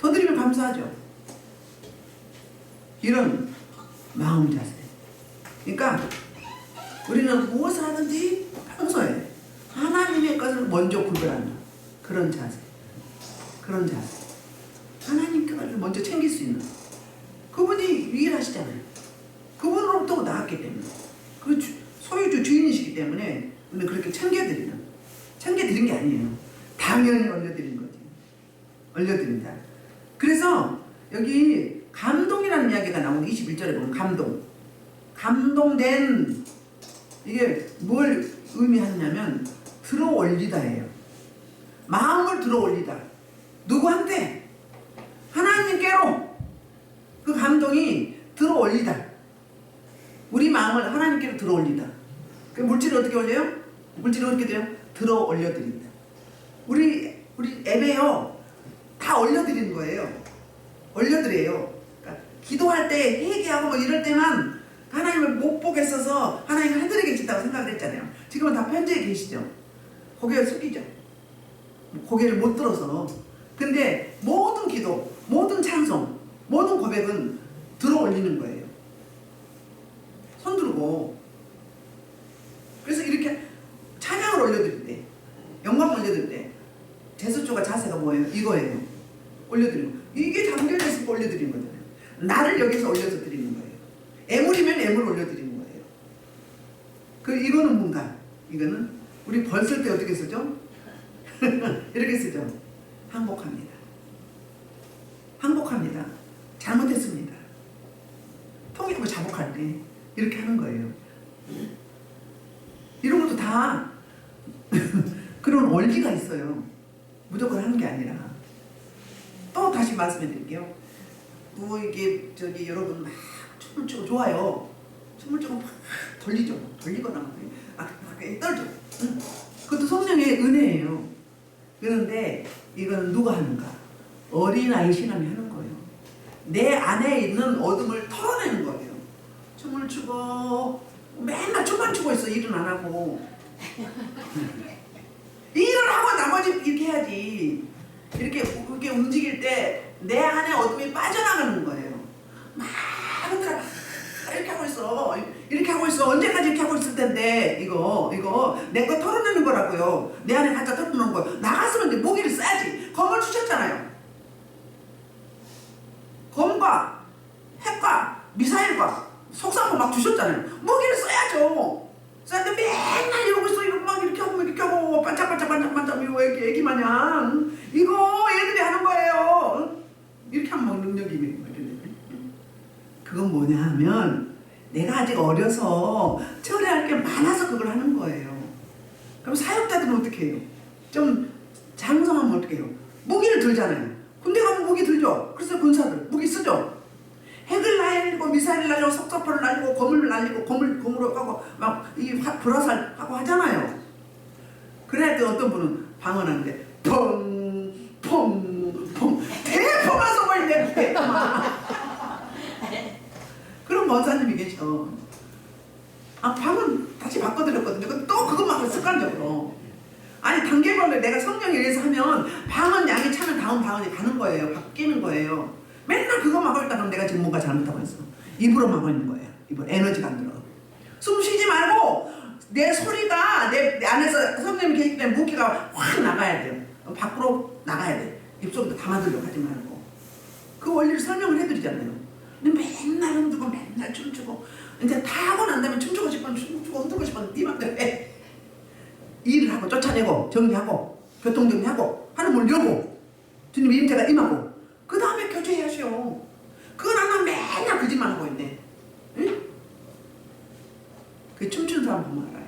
더 드리면 감사하죠. 이런 마음 자세. 그러니까 우리는 무엇을 하든지 평소에 하나님의 것을 먼저 구별하는 그런 자세. 그런 자세. 하나님께 것을 먼저 챙길 수 있는. 그분이 유일하시잖아요. 그분으로부터 나왔기 때문에. 그 소유주 주인이시기 때문에 우리는 그렇게 챙겨드리는. 챙겨드린 게 아니에요. 당연히 올려드린 거지. 올려드린다. 그래서 여기 감동이라는 이야기가 나오는 21절에 보면 감동. 감동된 이게 뭘 의미하냐면 들어 올리다예요. 마음을 들어 올리다. 누구한테? 하나님께로 그 감동이 들어 올리다. 우리 마음을 하나님께로 들어 올리다. 그 물질을 어떻게 올려요? 물질을 어떻게 돼요? 들어 올려드린다. 우리 앱에요. 다 올려드리는 거예요. 올려드려요. 그러니까 기도할 때 회개하고 뭐 이럴 때만 하나님을 못 보겠어서 하나님 하늘에 계신다고 생각을 했잖아요. 지금은 다 편지에 계시죠. 고개를 숙이죠. 고개를 못 들어서. 근데 모든 기도, 모든 찬송, 모든 고백은 들어 올리는 거예요. 손 들고. 그래서 이렇게 찬양을 올려드릴 때, 영광을 올려드릴 때 제수조가 자세가 뭐예요? 이거예요. 올려드리는 거. 이게 잠결됐을 때 올려드리는 거잖아요. 나를 여기서 올려서 드리는 거예요. 애물이면 애물 올려드리는 거예요. 이거는 뭔가? 이거는 우리 벌 쓸 때 어떻게 쓰죠? 이렇게 쓰죠. 항복합니다. 항복합니다. 잘못했습니다. 통일하고 자복할 때 이렇게 하는 거예요. 이런 것도 다 그런 원리가 있어요. 무조건 하는 게 아니라. 또 다시 말씀해 드릴게요. 뭐 이게 여러분 막 춤을 추고 좋아요. 춤을 추고 막 돌리죠. 돌리거나 막 떨죠. 그것도 성령의 은혜예요. 그런데 이건 누가 하는가? 어린아이 신앙이 하는 거예요. 내 안에 있는 어둠을 털어내는 거예요. 춤을 추고 맨날 춤만 추고 있어. 일은 안 하고. 일을 하고 나머지 이렇게 해야지. 이렇게 움직일 때 내 안에 어둠이 빠져나가는 거예요. 막 이렇게 하고 있어. 이렇게 하고 있어. 언제까지 이렇게 하고 있을 텐데 이거 내 거 털어내는 거라고요. 내 안에 갖다 털어놓는 거예요. 나갔으면 이제 무기를 써야지. 검을 주셨잖아요. 검과 핵과 미사일과 속상고 막 주셨잖아요. 무기를 써야죠. 써야 돼. 맨날 이러고 있어. 이거 막 이렇게 하고 반짝반짝 이거 애기 마냥 이거 애들이 하는 거예요. 이렇게 하면 막 능력이 있는 거죠. 그건 뭐냐 하면 내가 아직 어려서 처리할 게 많아서 그걸 하는 거예요. 그럼 사역자들은 어떻게 해요? 좀 장성하면 어떻게 해요? 무기를 들잖아요. 군대 가면 무기 들죠. 그래서 군사들 무기 쓰죠. 핵을 날리고 미사일을 날리고 석사포를 날리고 검을 날리고 검으로 하고 막 이 불화살 하고 하잖아요. 그래야 때 어떤 분은 방언하는데 펑펑펑 대포가 쏘고있네. 대포가. 그런 권사님이 계셔. 방은 다시 바꿔드렸거든요. 근데 또 그것만 하고 습관적으로. 아니 단계별로 내가 성령에 의해서 하면 방은 양이 차면 다음 방언이 가는 거예요. 바뀌는 거예요. 맨날 그것만 하고 있다 그러면 내가 지금 뭔가 잘못하고 있어. 입으로만 하고 있는 거예요. 입으로 에너지가 안 들어. 숨 쉬지 말고 내 소리가 내 안에서 성령이 계시기 때문에 무기가 확 나가야 돼요. 밖으로 나가야 돼. 입속으로 담아들려고 하지 말고. 그 원리를 설명을 해드리잖아요. 근데 맨날 흔들고 맨날 춤추고 이제 다 하고 난 다음에 춤추고 싶으면 춤추고 흔들고 싶으면 네 맘대로 해. 일을 하고 쫓아내고 정리하고 교통정리하고 하는 문을 열고 주님의 임재가 임하고 그 다음에 교제해야죠. 그건 안 하면 맨날 거짓말 하고 있네. 응? 그 춤추는 사람 보면 알아요.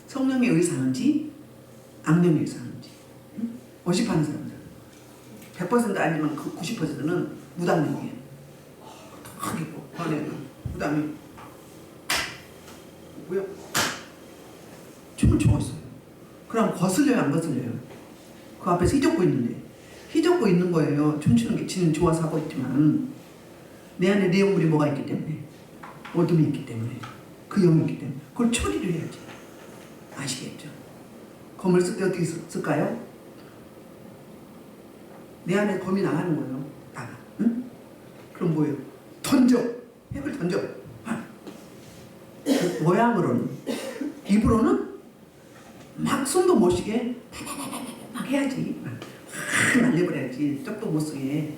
성령에 의사한지 악령에 의사한지. 응? 어십하는 사람들 100% 아니면 그 90%는 무당력이에요. 탁 있고 안에는 무당이 뭐야? 춤을 추고 있어요. 그럼 거슬려요 안 거슬려요? 그 앞에서 휘젓고 있는데 휘젓고 있는 거예요. 춤추는 게 지는 좋아서 하고 있지만 내 안에 내용물이 뭐가 있기 때문에 어둠이 있기 때문에 그 영이 있기 때문에 그걸 처리를 해야지. 아시겠죠? 검을 쓸 때 어떻게 쓸까요? 내 안에 검이 나가는 거예요. 나가. 응? 그럼 뭐예요? 던져. 핵을 던져. 그 모양으로는 입으로는 막 숨도 못 쉬게 막 해야지. 막 날려버려야지. 쪽도 못 쓰게.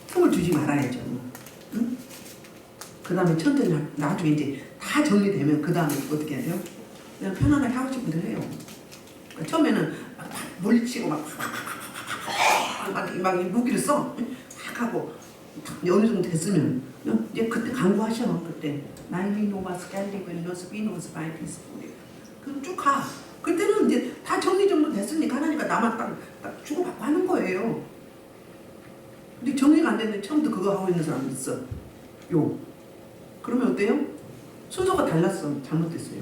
틈을 주지 말아야죠. 응? 그 다음에 천천히 나중에 이제 다 정리되면 그 다음에 어떻게 해야 돼요? 그냥 편안하게 하고 싶은 대로 해요. 그러니까 처음에는 막 물리치고 막 무기를 써. 막 하고 어느 정도 됐으면 이제 그때 강구하셔. 그때 나이미 노바 스칼리고 일로스 비노스 바이피스 그럼 쭉 가. 그때는 이제 다 정리 정도 됐으니까 하나님과 나만 딱 주고받고 하는 거예요. 근데 정리가 안 됐는데 처음부터 그거 하고 있는 사람이 있어. 그러면 어때요? 순서가 달랐어. 잘못됐어요.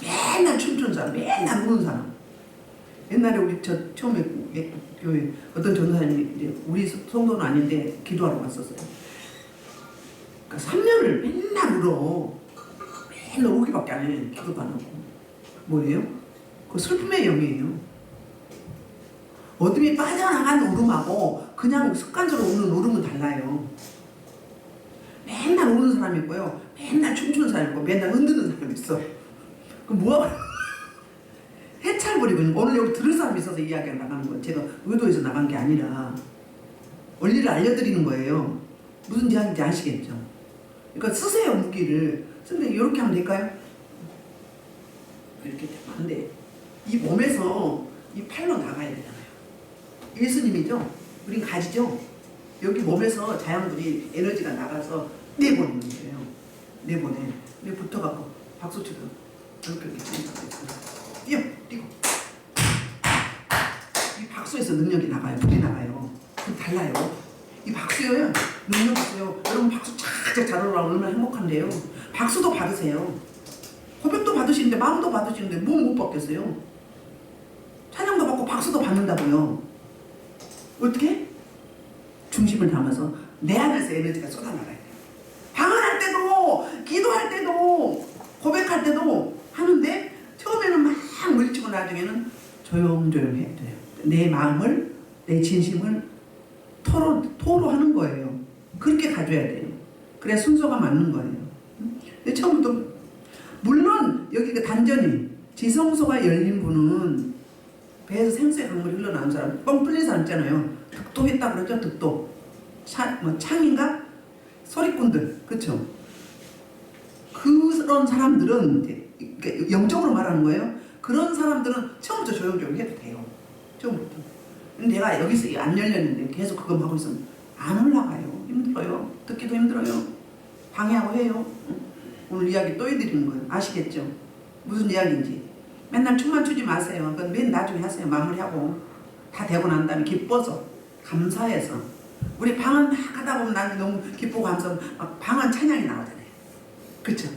맨날 춤추는 사람, 맨날 우는 사람. 옛날에 우리 처음에 교회 어떤 전사님이 이제 우리 성도는 아닌데 기도하러 왔었어요. 그러니까 3년을 맨날 울어. 맨날 울기밖에 안 해. 기도도 안 하고. 뭐예요? 그 슬픔의 영이에요. 어둠이 빠져나간 울음하고 그냥 습관적으로 우는 울음은 달라요. 맨날 우는 사람이 있고요. 맨날 춤추는 사람이 있고 맨날 흔드는 사람이 있어. 그럼 뭐야? 해찰부리고 오늘 여기 들을 사람이 있어서 이야기가 나가는 거예요. 제가 의도해서 나간 게 아니라 원리를 알려드리는 거예요. 무슨 이야기인지 아시겠죠? 그러니까 쓰세요 무기를. 근데 이렇게 하면 될까요? 이렇게 되면 안 돼. 이 몸에서 이 팔로 나가야 되잖아요. 예수님이죠? 우린 가지죠? 여기 몸에서 자양분이 에너지가 나가서 내보내는 거예요. 내보내. 근데 붙어갖고 박수 치고 이렇게 뛰어 뛰고 이 박수에서 능력이 나가요. 불이 나가요. 그럼 달라요. 이 박수요 능력 있어요. 여러분 박수 착착 잘 올라오면 얼마나 행복한데요. 박수도 받으세요. 고백도 받으시는데 마음도 받으시는데 뭐 못 받겠어요. 찬양도 받고 박수도 받는다고요. 어떻게? 중심을 담아서 내 안에서 에너지가 쏟아나가야 돼요. 방언할 때도 기도할 때도 고백할 때도 하는데 처음에는 막 물리치고 나중에는 조용조용 해야 돼요. 내 마음을 내 진심을 토로하는 거예요. 그렇게 가져야 돼요. 그래야 순서가 맞는 거예요. 근데 처음부터 물론 여기 그 단전이 지성소가 열린 분은 배에서 생수의 강물이 흘러나온 사람 뻥 뚫린 사람 있잖아요. 득도했다 그러죠. 득도 창인가? 소리꾼들 그렇죠. 그런 사람들은 이제 영적으로 말하는 거예요. 그런 사람들은 처음부터 조용조용 해도 돼요. 처음부터. 근데 내가 여기서 안 열렸는데 계속 그거 하고 있으면 안 올라가요. 힘들어요. 듣기도 힘들어요. 방해하고 해요. 오늘 이야기 또 해드리는 거예요. 아시겠죠? 무슨 이야기인지. 맨날 춤만 추지 마세요. 그건 맨 나중에 하세요. 마무리하고 다 되고 난 다음에 기뻐서 감사해서 우리 방언 막 하다 보면 나는 너무 기쁘고 감사하고 막 방언 찬양이 나오잖아요. 그쵸?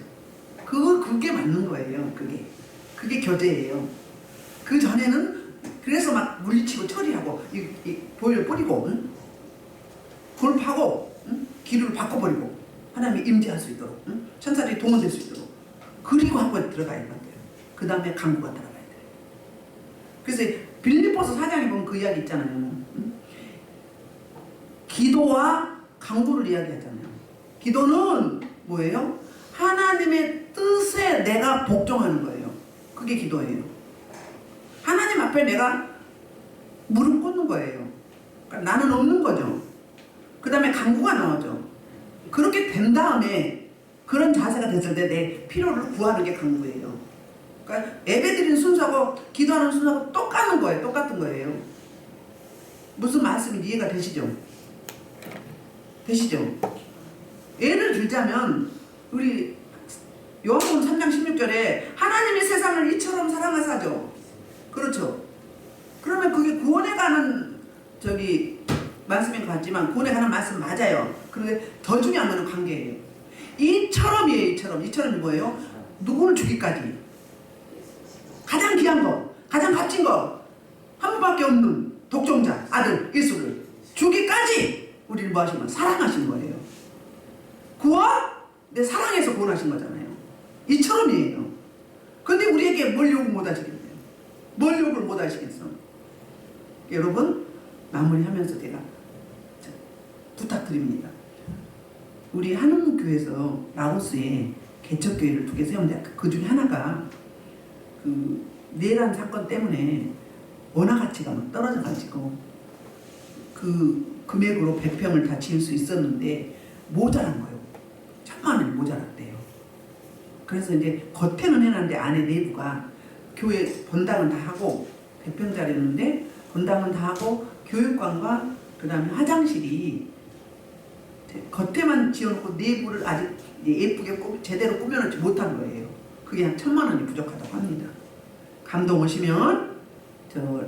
그게 맞는 거예요. 그게 교제예요. 그 전에는 그래서 막 물리치고 처리하고 이 보혈 뿌리고 응? 골 파고 응? 기류를 바꿔버리고 하나님이 임재할 수 있도록 응? 천사들이 동원될 수 있도록. 그리고 한 번 들어가야 돼요. 그 다음에 간구가 들어가야 돼요. 그래서 빌립보서 4장에 보면 그 이야기 있잖아요. 응? 기도와 간구를 이야기하잖아요. 기도는 뭐예요? 하나님의 뜻에 내가 복종하는 거예요. 그게 기도예요. 하나님 앞에 내가 무릎 꿇는 거예요. 그러니까 나는 없는 거죠. 그 다음에 간구가 나오죠. 그렇게 된 다음에 그런 자세가 됐을 때 내 필요를 구하는 게 간구예요. 그러니까 예배드리는 순서하고 기도하는 순서하고 똑같은 거예요. 똑같은 거예요. 무슨 말씀이 이해가 되시죠? 되시죠? 예를 들자면 우리 요한복음 3장 16절에 하나님이 세상을 이처럼 사랑하사죠. 그렇죠? 그러면 그게 구원에 관한 말씀인 것 같지만 구원에 관한 말씀 맞아요. 그런데 더 중요한 거는 관계예요. 이처럼이에요. 이처럼이 뭐예요? 누구를 주기까지. 가장 귀한 거, 가장 값진 거, 한 분밖에 없는 독종자, 아들 예수를 주기까지 우리를 뭐 하신 거예요? 사랑하신 거예요. 구원? 내 사랑해서 구원하신 거잖아요. 이처럼이에요. 근데 우리에게 뭘 요구 못 하시겠어요? 뭘 요구를 못 하시겠어? 여러분, 마무리하면서 제가 부탁드립니다. 우리 한옥교회에서 라오스에 개척교회를 2개 세웠는데 그 중에 하나가 그 내란 사건 때문에 원화 가치가 막 떨어져가지고 그 금액으로 100평을 다 지을 수 있었는데 모자란 거예요. 1,000만 원이 모자랐대요. 그래서 이제 겉에는 해놨는데 안에 내부가 교회 본당은 다 하고 100평짜리였는데 본당은 다 하고 교육관과 그 다음에 화장실이 겉에만 지어놓고 내부를 아직 예쁘게 제대로 꾸며놓지 못한 거예요. 그게 한 1,000만 원이 부족하다고 합니다. 감동 오시면 저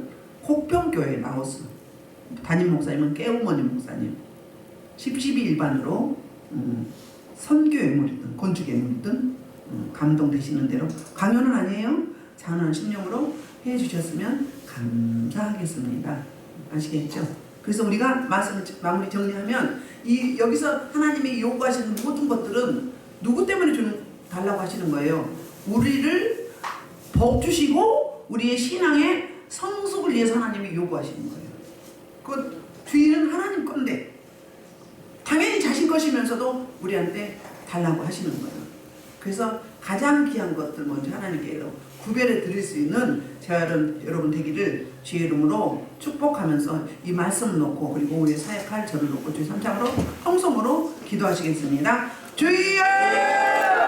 혹병교회 라오스 담임 목사님은 깨우머니 목사님 10.12 일반으로 선교예물이든 건축예물이든 감동되시는 대로 강요는 아니에요. 자원하는 심령으로 해주셨으면 감사하겠습니다. 아시겠죠? 그래서 우리가 말씀을 마무리 정리하면 여기서 하나님이 요구하시는 모든 것들은 누구 때문에 달라고 하시는 거예요? 우리를 복 주시고 우리의 신앙의 성숙을 위해서 하나님이 요구하시는 거예요. 그 뒤는 하나님 건데 당연히 자신 것이면서도 우리한테 달라고 하시는 거예요. 그래서 가장 귀한 것들 먼저 하나님께로 구별해 드릴 수 있는 제가 여러분 되기를 주의 이름으로 축복하면서 이 말씀을 놓고 그리고 우리의 사역할 저를 놓고 주의 3장으로 통성으로 기도하시겠습니다. 주여!